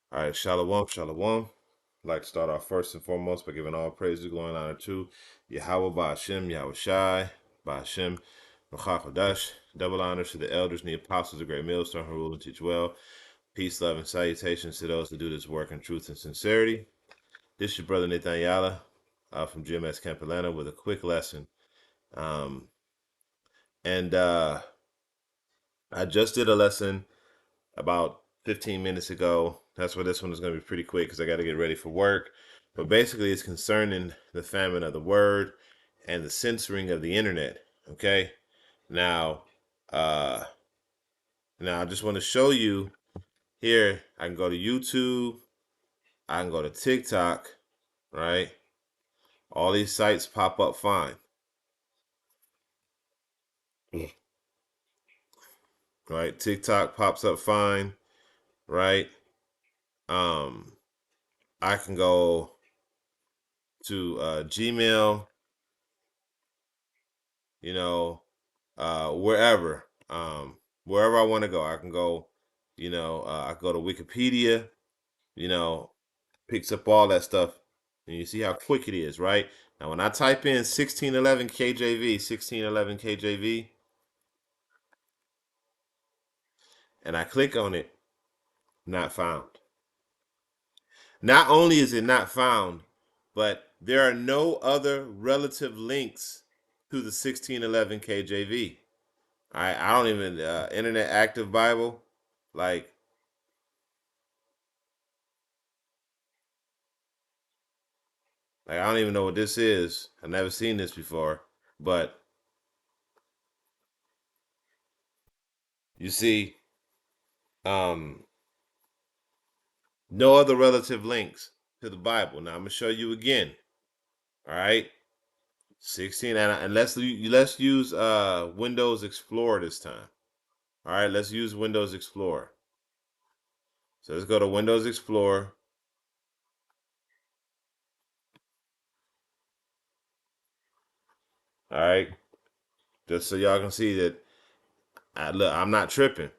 All right, Shalom, Shalom. I'd like to start off first and foremost by giving all praise, glory, and honor to Yahweh Ba'ashem, Yahweh Shai, Ba'ashem, Ruach Double honors to the elders and the apostles of Great Millstone who rule and teach well. Peace, love, and salutations to those who do this work in truth and sincerity. This is your brother Nathan Yala from GMS Camp Atlanta with a quick lesson. And I just did a lesson about 15 minutes ago. That's why this one is going to be pretty quick because I got to get ready for work. But basically, it's concerning the famine of the word and the censoring of the internet. Okay, now, uh, now I just want to show you here. I can go to YouTube. I can go to TikTok. Right, all these sites pop up fine. Right, TikTok pops up fine. Right, um, I can go to Gmail. You know, wherever, wherever I want to go. I can go, I can go to Wikipedia, you know, picks up all that stuff. And you see how quick it is, right? Now, when I type in 1611 KJV, 1611 KJV, and I click on it, not found. Not only is it not found, but there are no other relative links to the 1611 KJV. I don't even, Internet Active Bible, like, I don't even know what this is. I've never seen this before. But you see, um, no other relative links to the Bible. Now I'm gonna show you again. All right, 16, and let's use Windows Explorer this time. All right, let's use Windows Explorer. So let's go to Windows Explorer. All right, just so y'all can see that look, I'm not tripping.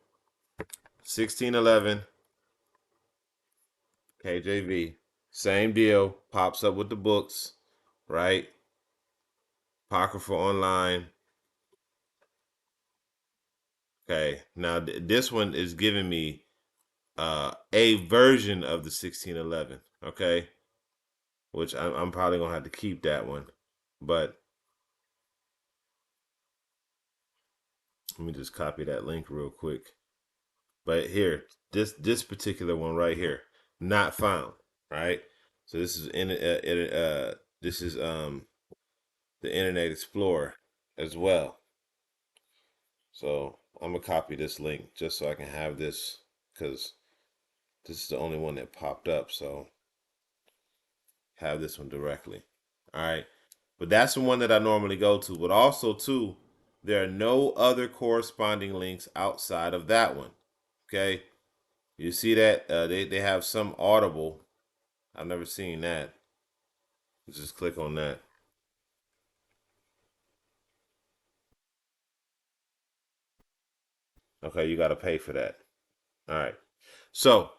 1611 KJV, same deal. Pops up with the books, right? Apocrypha online. Okay, now this one is giving me a version of the 1611. Okay, which I'm probably gonna have to keep that one. But let me just copy that link real quick. But here, this particular one right here, not found. Right. So this is this is the Internet Explorer as well. So I'm gonna copy this link just so I can have this because this is the only one that popped up. So have this one directly. All right. But that's the one that I normally go to. But also, too, there are no other corresponding links outside of that one. Okay. You see that? They have some Audible. I've never seen that. Just click on that. Okay. You got to pay for that. All right. So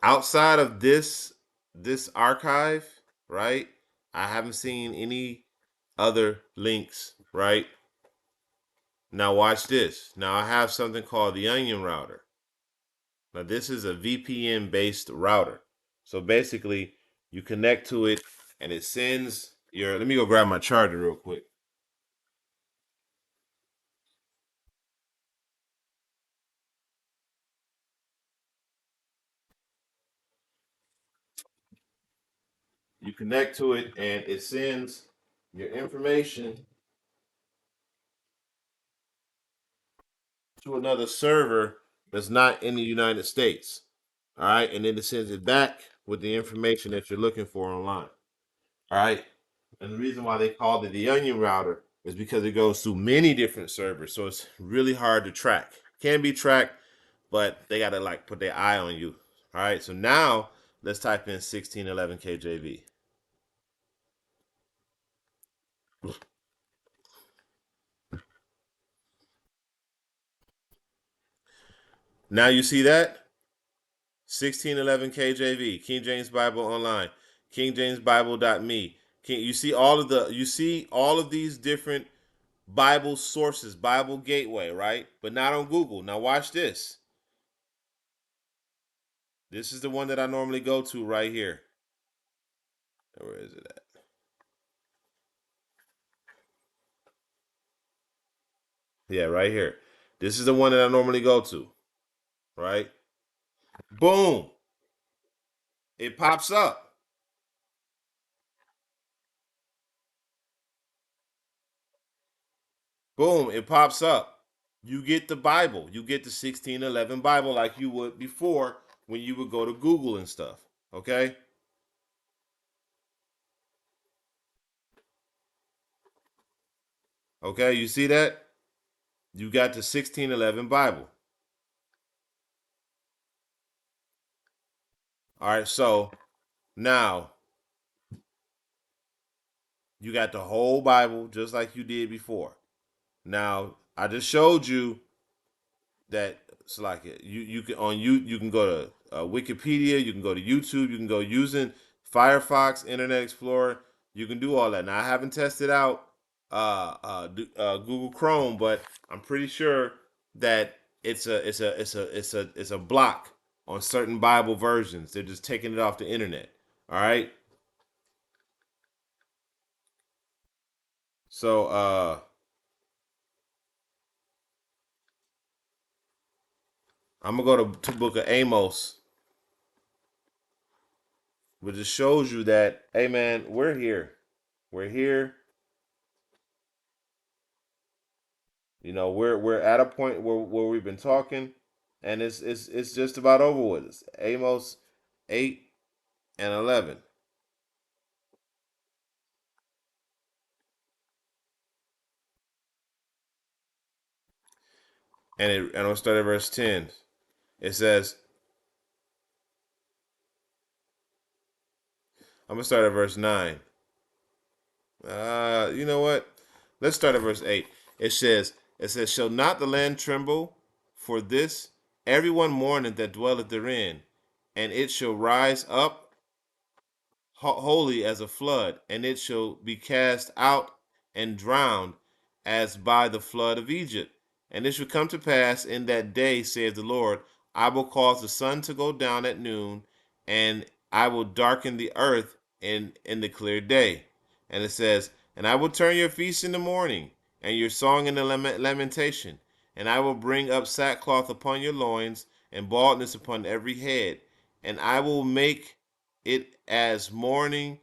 outside of this archive, right? I haven't seen any other links, right? Now watch this. Now I have something called the Onion router. Now this is a VPN based router. So basically you connect to it and it sends your, let me go grab my charger real quick. You connect to it and it sends your information to another server that's not in the United States. All right. And then it sends it back with the information that you're looking for online. All right. And the reason why they called it the Onion router is because it goes through many different servers. So it's really hard to track. Can be tracked, but they got to like put their eye on you. All right. So now let's type in 1611 KJV. Now you see that? 1611 KJV, King James Bible Online, KingJamesBible.me. You see all of these different Bible sources, Bible Gateway, right? But not on Google. Now watch this. This is the one that I normally go to right here. Where is it at? Yeah, right here. This is the one that I normally go to, right? Boom. It pops up. Boom. It pops up. You get the Bible. You get the 1611 Bible like you would before when you would go to Google and stuff. Okay? Okay, you see that? You got the 1611 Bible. All right, so now you got the whole Bible just like you did before. Now, I just showed you that it's like you can on you can go to Wikipedia, you can go to YouTube, you can go using Firefox, Internet Explorer, you can do all that. Now I haven't tested out Google Chrome, but I'm pretty sure that it's a block on certain Bible versions. They're just taking it off the internet. All right, so I'm gonna go to Book of Amos, which just shows you that hey man, we're here. You know, we're at a point where we've been talking, and it's just about over with. It's Amos 8 and 11, and I'm gonna start at verse 10. It says, I'm gonna start at verse 9. You know what? Let's start at verse 8. It says, shall not the land tremble for this? Everyone mourneth that dwelleth therein, and it shall rise up holy as a flood, and it shall be cast out and drowned as by the flood of Egypt. And it shall come to pass in that day, saith the Lord, I will cause the sun to go down at noon, and I will darken the earth in the clear day. And it says, and I will turn your feast in the morning, and your song in the lamentation. And I will bring up sackcloth upon your loins, and baldness upon every head. And I will make it as morning.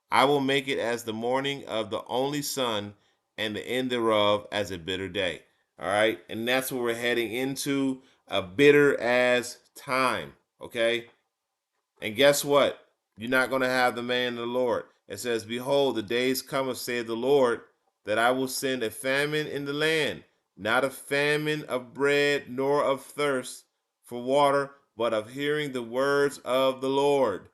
I will make it as the morning of the only sun, and the end thereof as a bitter day. All right. And that's what we're heading into, a bitter as time. Okay. And guess what? You're not going to have the man of the Lord. It says, behold, the days cometh, saith the Lord, that I will send a famine in the land, not a famine of bread, nor of thirst for water, but of hearing the words of the Lord.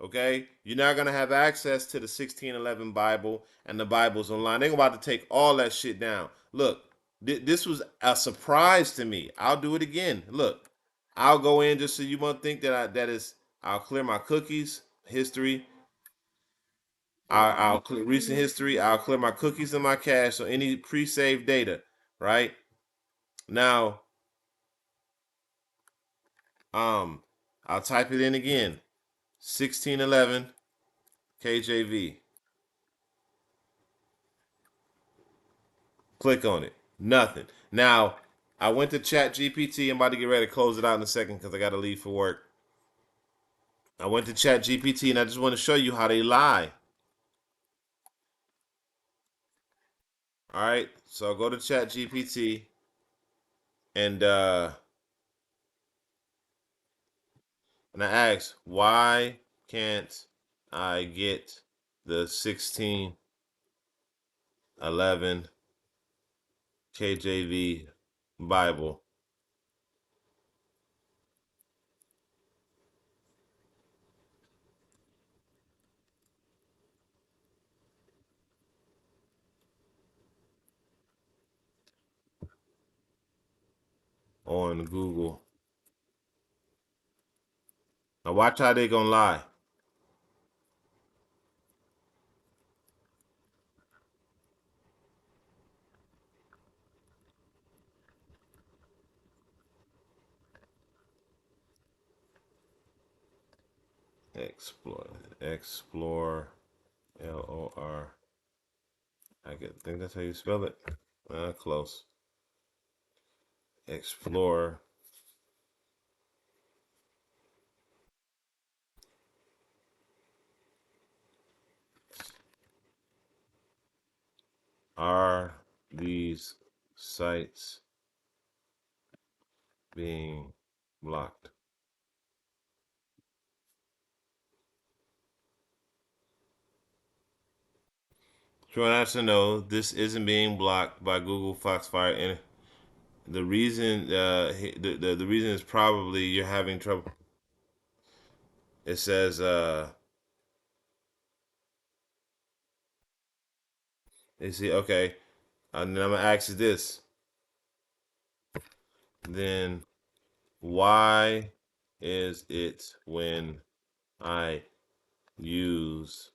Okay, you're not gonna have access to the 1611 Bible and the Bibles online. They're about to take all that shit down. Look, this was a surprise to me. I'll do it again. Look, I'll go in just so you won't think that that is. I'll clear my cookies, history. I'll clear recent history. I'll clear my cookies and my cache. So any pre-saved data, right? Now, um, I'll type it in again. 1611 KJV. Click on it. Nothing. Now, I went to Chat GPT. I'm about to get ready to close it out in a second because I got to leave for work. I went to Chat GPT and I just want to show you how they lie. All right. So go to Chat GPT and and I ask, why can't I get the 1611 KJV Bible on Google? Now watch how they gonna lie. Explore, explore, Lor. Think that's how you spell it. Close. Explore. Are these sites being blocked? Short answer: no. This isn't being blocked by Google, Foxfire, and the reason, the reason is probably you're having trouble. It says, you see, okay, and then I'm gonna ask you this. Then why is it when I use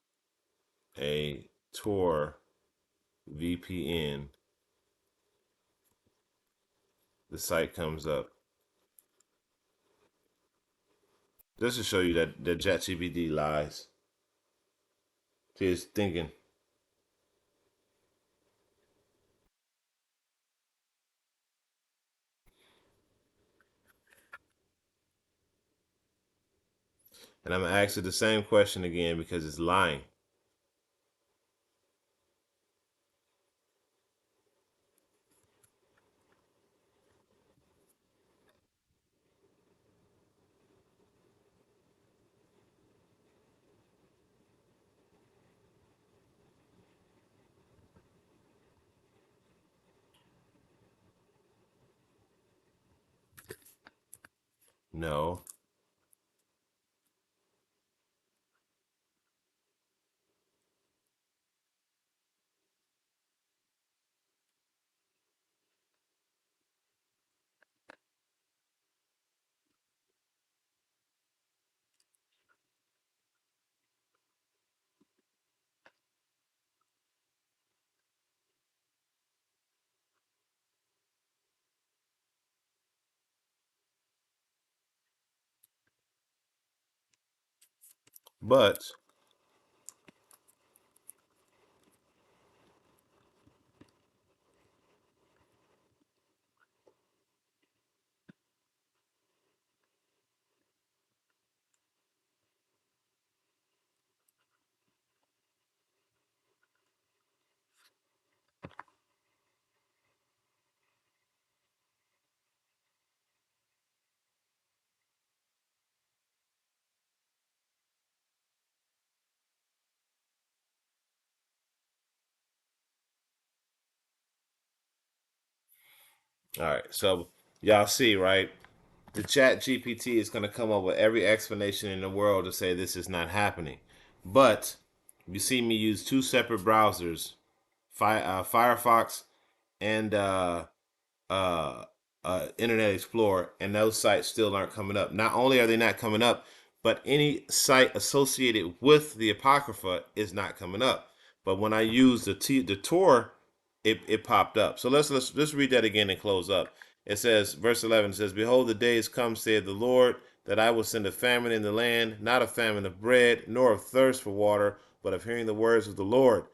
a Tor VPN, the site comes up? Just to show you that ChatGPT lies. See, it's thinking. And I'm gonna ask it the same question again because it's lying. No. But all right, so y'all see, right? The Chat GPT is gonna come up with every explanation in the world to say this is not happening. But you see me use two separate browsers, Firefox and uh, Internet Explorer, and those sites still aren't coming up. Not only are they not coming up, but any site associated with the Apocrypha is not coming up. But when I use the Tor, it popped up. So let's read that again and close up. It says, verse 11 says, "Behold, the days come, saith the Lord, that I will send a famine in the land, not a famine of bread, nor of thirst for water, but of hearing the words of the Lord.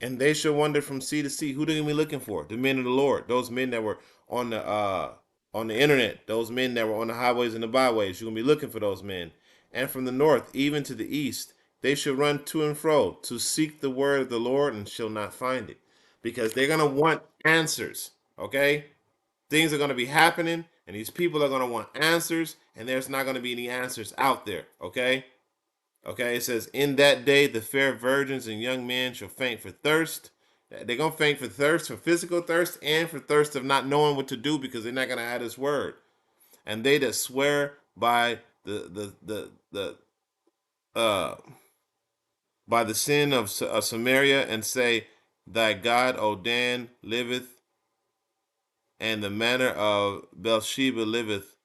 And they shall wander from sea to sea." Who are they gonna be looking for? The men of the Lord. Those men that were on the internet. Those men that were on the highways and the byways. You're gonna be looking for those men. And from the north, even to the east, they shall run to and fro to seek the word of the Lord and shall not find it. Because they're gonna want answers. Okay? Things are gonna be happening, and these people are gonna want answers, and there's not gonna be any answers out there. Okay? Okay, it says, "In that day the fair virgins and young men shall faint for thirst." They're gonna faint for thirst, for physical thirst, and for thirst of not knowing what to do because they're not gonna have His word. And they that swear by the uh by the sin of Samaria and say, "Thy God, O Dan, liveth, and the manner of Bathsheba liveth,"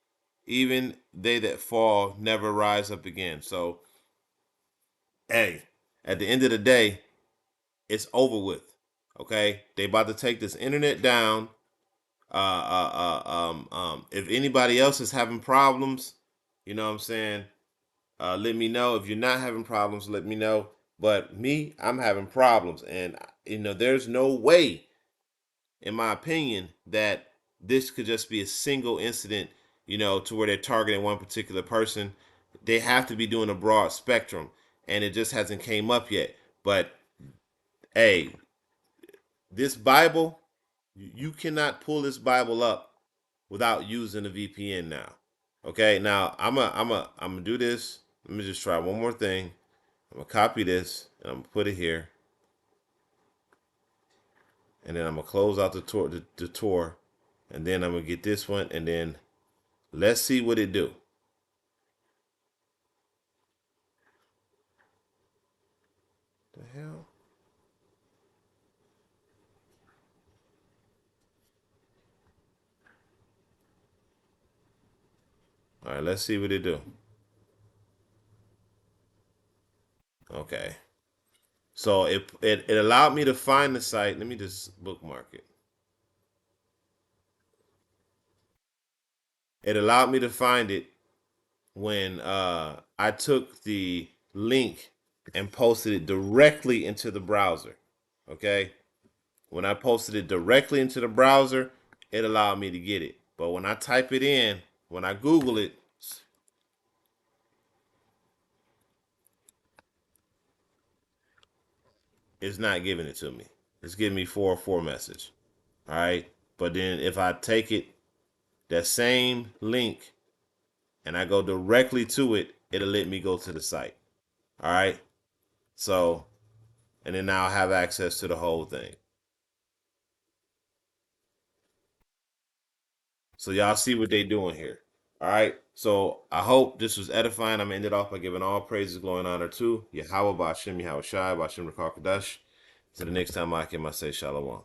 even they that fall never rise up again. So, hey, at the end of the day, it's over with. Okay, they about to take this internet down. If anybody else is having problems, you know what I'm saying, let me know. If you're not having problems, let me know. But me, I'm having problems, and there's no way, in my opinion, that this could just be a single incident, to where they're targeting one particular person. They have to be doing a broad spectrum, and it just hasn't came up yet. But hey, this Bible, you cannot pull this Bible up without using a VPN now. Okay, now I'm gonna do this. Let me just try one more thing. I'm gonna copy this and I'm gonna put it here, and then I'm gonna close out the tour, and then I'm gonna get this one, and then let's see what it do. The hell? All right, let's see what it do. Okay, so it allowed me to find the site. Let me just bookmark it. It allowed me to find it when I took the link and posted it directly into the browser. Okay, when I posted it directly into the browser, it allowed me to get it. But when I type it in, when I Google it, it's not giving it to me. It's giving me 404 message. All right. But then if I take it, that same link, and I go directly to it, it'll let me go to the site. All right. So, and then now I have access to the whole thing. So y'all see what they doing here. All right. So I hope this was edifying. I'm gonna end it off by giving all praises, glory, and honor to Yahweh Ba'Shem, Yahweh Shai, Ba'Shem Rakakadash. So the next time I can, I say Shalom.